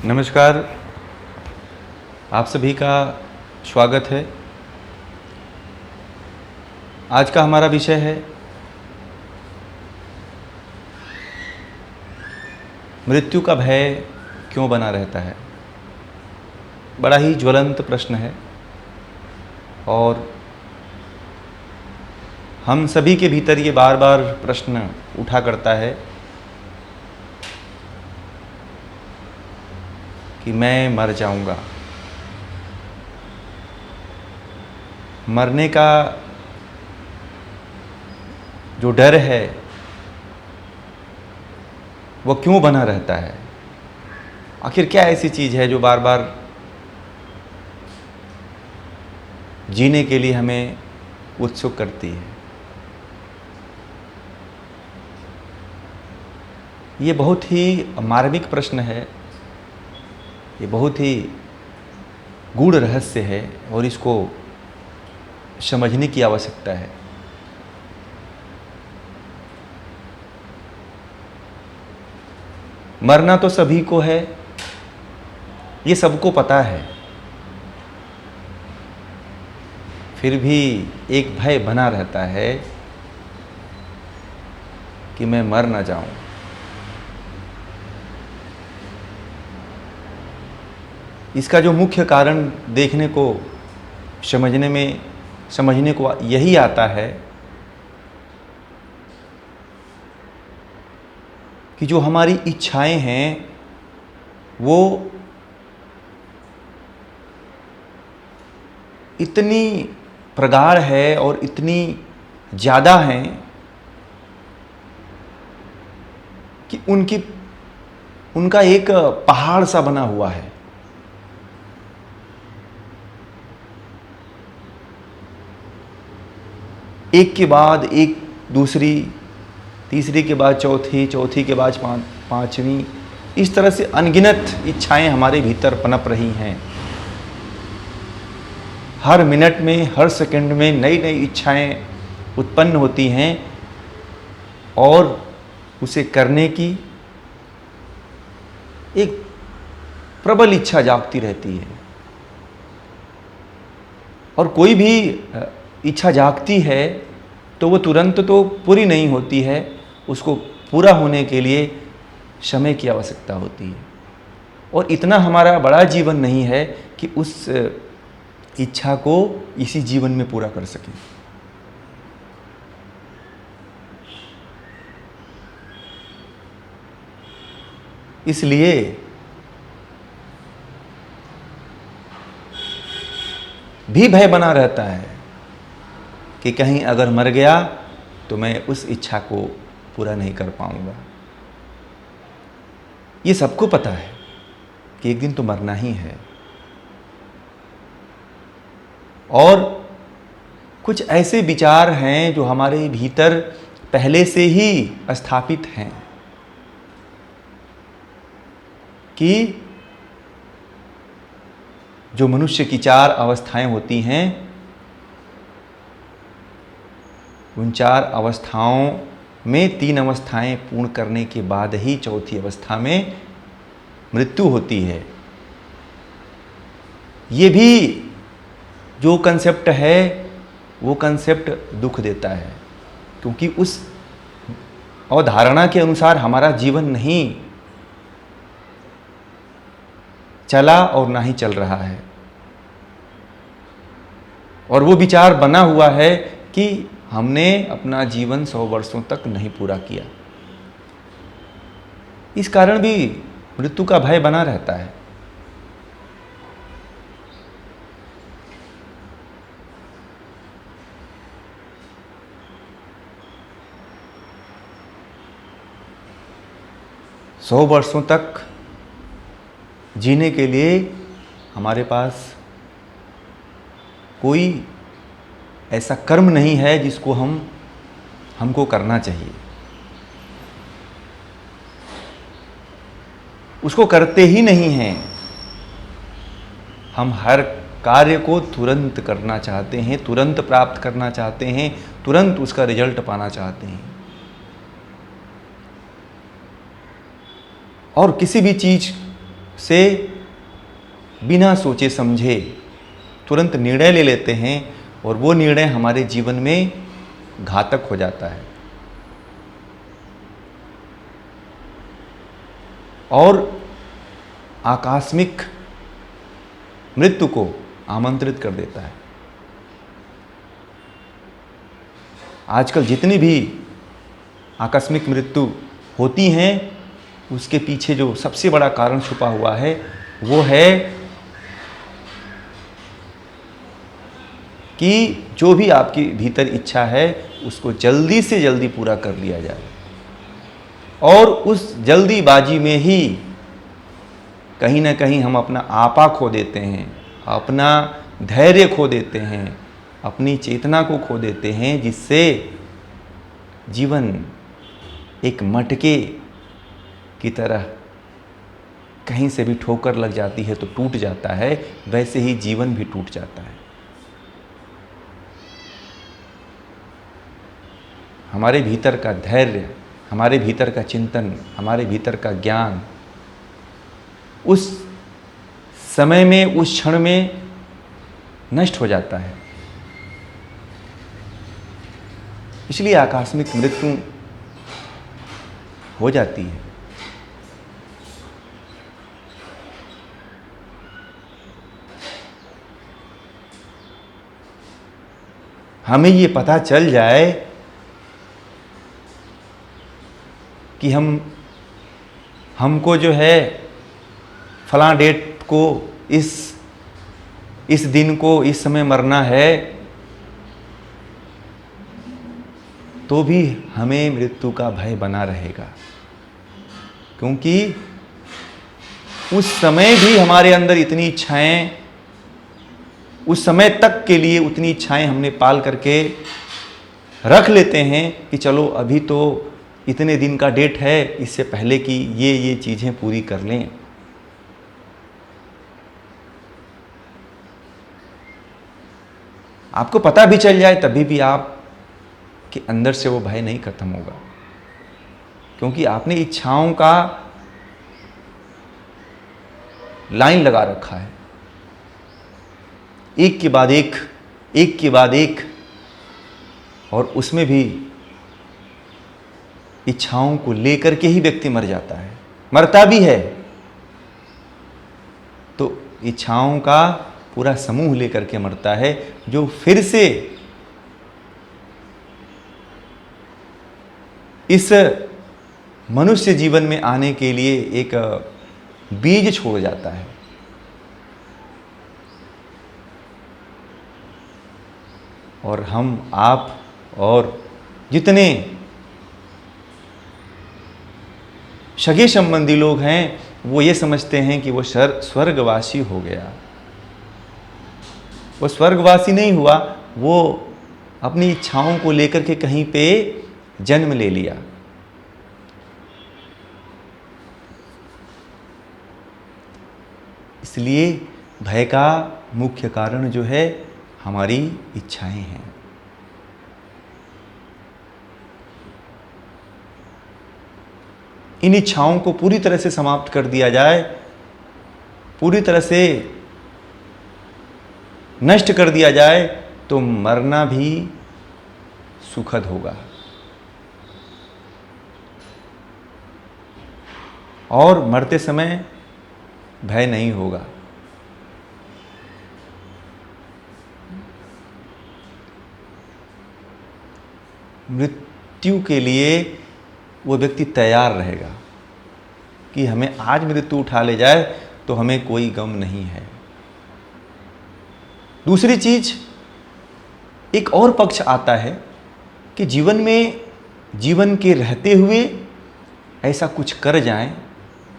नमस्कार, आप सभी का स्वागत है। आज का हमारा विषय है मृत्यु का भय क्यों बना रहता है। बड़ा ही ज्वलंत प्रश्न है और हम सभी के भीतर ये बार बार प्रश्न उठा करता है कि मैं मर जाऊंगा। मरने का जो डर है वो क्यों बना रहता है। आखिर क्या ऐसी चीज़ है जो बार बार जीने के लिए हमें उत्सुक करती है। ये बहुत ही मार्मिक प्रश्न है, ये बहुत ही गूढ़ रहस्य है और इसको समझने की आवश्यकता है। मरना तो सभी को है, ये सबको पता है, फिर भी एक भय बना रहता है कि मैं मर ना जाऊं। इसका जो मुख्य कारण देखने को समझने को यही आता है कि जो हमारी इच्छाएं हैं वो इतनी प्रगाढ़ है और इतनी ज़्यादा हैं कि उनका एक पहाड़ सा बना हुआ है। एक के बाद एक दूसरी, तीसरी के बाद चौथी, चौथी के बाद पांचवी, इस तरह से अनगिनत इच्छाएं हमारे भीतर पनप रही हैं। हर मिनट में, हर सेकंड में नई नई इच्छाएं उत्पन्न होती हैं और उसे करने की एक प्रबल इच्छा जागती रहती है। और कोई भी इच्छा जागती है तो वो तुरंत तो पूरी नहीं होती है, उसको पूरा होने के लिए समय की आवश्यकता होती है। और इतना हमारा बड़ा जीवन नहीं है कि उस इच्छा को इसी जीवन में पूरा कर सकें। इसलिए भी भय बना रहता है कि कहीं अगर मर गया तो मैं उस इच्छा को पूरा नहीं कर पाऊंगा। ये सबको पता है कि एक दिन तो मरना ही है। और कुछ ऐसे विचार हैं जो हमारे भीतर पहले से ही स्थापित हैं कि जो मनुष्य की 4 अवस्थाएं होती हैं, उन 4 अवस्थाओं में 3 अवस्थाएं पूर्ण करने के बाद ही चौथी अवस्था में मृत्यु होती है। ये भी जो कंसेप्ट है वो कंसेप्ट दुख देता है, क्योंकि उस अवधारणा के अनुसार हमारा जीवन नहीं चला और ना ही चल रहा है। और वो विचार बना हुआ है कि हमने अपना जीवन 100 वर्षों तक नहीं पूरा किया। इस कारण भी मृत्यु का भय बना रहता है। सौ वर्षों तक जीने के लिए हमारे पास कोई ऐसा कर्म नहीं है जिसको हमको करना चाहिए। उसको करते ही नहीं हैं। हम हर कार्य को तुरंत करना चाहते हैं, तुरंत प्राप्त करना चाहते हैं, तुरंत उसका रिजल्ट पाना चाहते हैं। और किसी भी चीज़ से बिना सोचे समझे तुरंत निर्णय ले लेते हैं और वो निर्णय हमारे जीवन में घातक हो जाता है और आकस्मिक मृत्यु को आमंत्रित कर देता है। आजकल जितनी भी आकस्मिक मृत्यु होती हैं उसके पीछे जो सबसे बड़ा कारण छुपा हुआ है वो है कि जो भी आपकी भीतर इच्छा है उसको जल्दी से जल्दी पूरा कर लिया जाए और उस जल्दीबाजी में ही कहीं ना कहीं हम अपना आपा खो देते हैं, अपना धैर्य खो देते हैं, अपनी चेतना को खो देते हैं, जिससे जीवन एक मटके की तरह कहीं से भी ठोकर लग जाती है तो टूट जाता है, वैसे ही जीवन भी टूट जाता है। हमारे भीतर का धैर्य, हमारे भीतर का चिंतन, हमारे भीतर का ज्ञान उस समय में, उस क्षण में नष्ट हो जाता है। इसलिए आकस्मिक मृत्यु हो जाती है। हमें ये पता चल जाए कि हमको जो है फलां डेट को इस दिन को इस समय मरना है, तो भी हमें मृत्यु का भय बना रहेगा, क्योंकि उस समय भी हमारे अंदर इतनी इच्छाएं, उस समय तक के लिए उतनी इच्छाएं हमने पाल करके रख लेते हैं कि चलो अभी तो इतने दिन का डेट है, इससे पहले कि ये चीज़ें पूरी कर लें। आपको पता भी चल जाए तभी भी आप के अंदर से वो भय नहीं खत्म होगा, क्योंकि आपने इच्छाओं का लाइन लगा रखा है, एक के बाद एक, एक के बाद एक, और उसमें भी इच्छाओं को लेकर के ही व्यक्ति मर जाता है, मरता भी है तो इच्छाओं का पूरा समूह लेकर के मरता है, जो फिर से इस मनुष्य जीवन में आने के लिए एक बीज छोड़ जाता है। और हम, आप और जितने सगे संबंधी लोग हैं वो ये समझते हैं कि वो स्वर्गवासी हो गया। वो स्वर्गवासी नहीं हुआ, वो अपनी इच्छाओं को लेकर के कहीं पे जन्म ले लिया। इसलिए भय का मुख्य कारण जो है हमारी इच्छाएं हैं। इन इच्छाओं को पूरी तरह से समाप्त कर दिया जाए, पूरी तरह से नष्ट कर दिया जाए तो मरना भी सुखद होगा और मरते समय भय नहीं होगा। मृत्यु के लिए वो व्यक्ति तैयार रहेगा कि हमें आज मृत्यु उठा ले जाए तो हमें कोई गम नहीं है। दूसरी चीज, एक और पक्ष आता है कि जीवन में, जीवन के रहते हुए ऐसा कुछ कर जाएं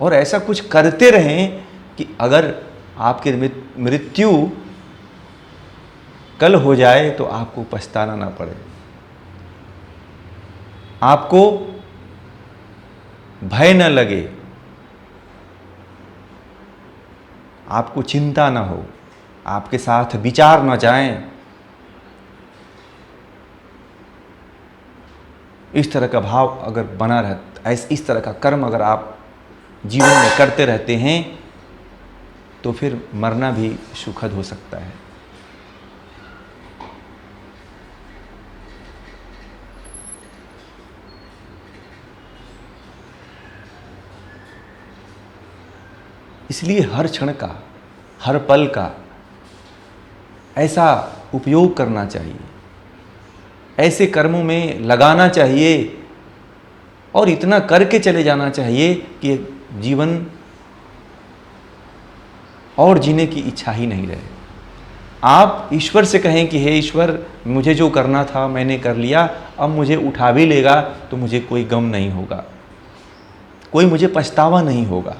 और ऐसा कुछ करते रहें कि अगर आपकी मृत्यु कल हो जाए तो आपको पछताना ना पड़े, आपको भय न लगे, आपको चिंता ना हो, आपके साथ विचार न जाएं। इस तरह का भाव अगर बना रहता, इस तरह का कर्म अगर आप जीवन में करते रहते हैं तो फिर मरना भी सुखद हो सकता है। इसलिए हर क्षण का, हर पल का ऐसा उपयोग करना चाहिए, ऐसे कर्मों में लगाना चाहिए और इतना करके चले जाना चाहिए कि जीवन और जीने की इच्छा ही नहीं रहे। आप ईश्वर से कहें कि हे ईश्वर, मुझे जो करना था मैंने कर लिया, अब मुझे उठा भी लेगा तो मुझे कोई गम नहीं होगा, कोई मुझे पछतावा नहीं होगा।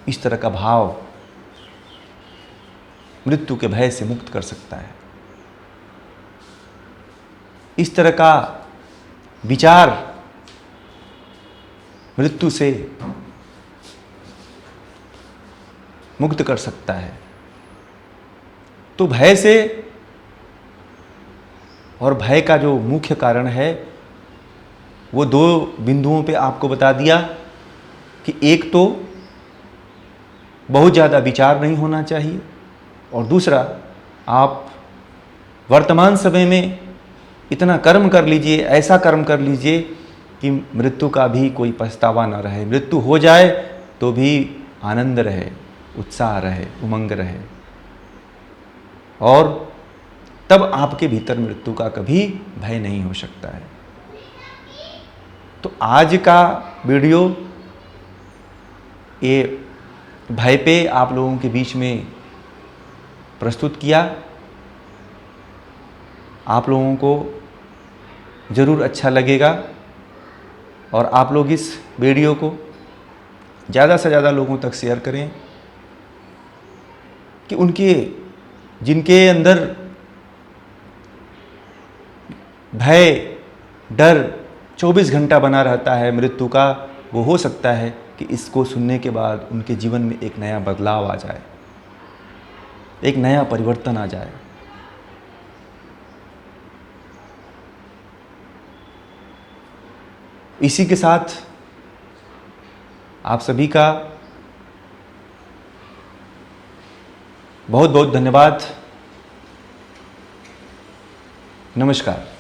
इस तरह का भाव मृत्यु के भय से मुक्त कर सकता है। इस तरह का विचार मृत्यु से मुक्त कर सकता है। तो भय से, और भय का जो मुख्य कारण है वो दो बिंदुओं पे आपको बता दिया कि एक तो बहुत ज़्यादा विचार नहीं होना चाहिए, और दूसरा आप वर्तमान समय में इतना कर्म कर लीजिए, ऐसा कर्म कर लीजिए कि मृत्यु का भी कोई पछतावा न रहे। मृत्यु हो जाए तो भी आनंद रहे, उत्साह रहे, उमंग रहे, और तब आपके भीतर मृत्यु का कभी भय नहीं हो सकता है। तो आज का वीडियो ये भय पे आप लोगों के बीच में प्रस्तुत किया। आप लोगों को ज़रूर अच्छा लगेगा और आप लोग इस वीडियो को ज़्यादा से ज़्यादा लोगों तक शेयर करें कि उनके जिनके अंदर भय, डर 24 घंटा बना रहता है मृत्यु का, वो हो सकता है कि इसको सुनने के बाद उनके जीवन में एक नया बदलाव आ जाए, एक नया परिवर्तन आ जाए। इसी के साथ आप सभी का बहुत बहुत धन्यवाद। नमस्कार।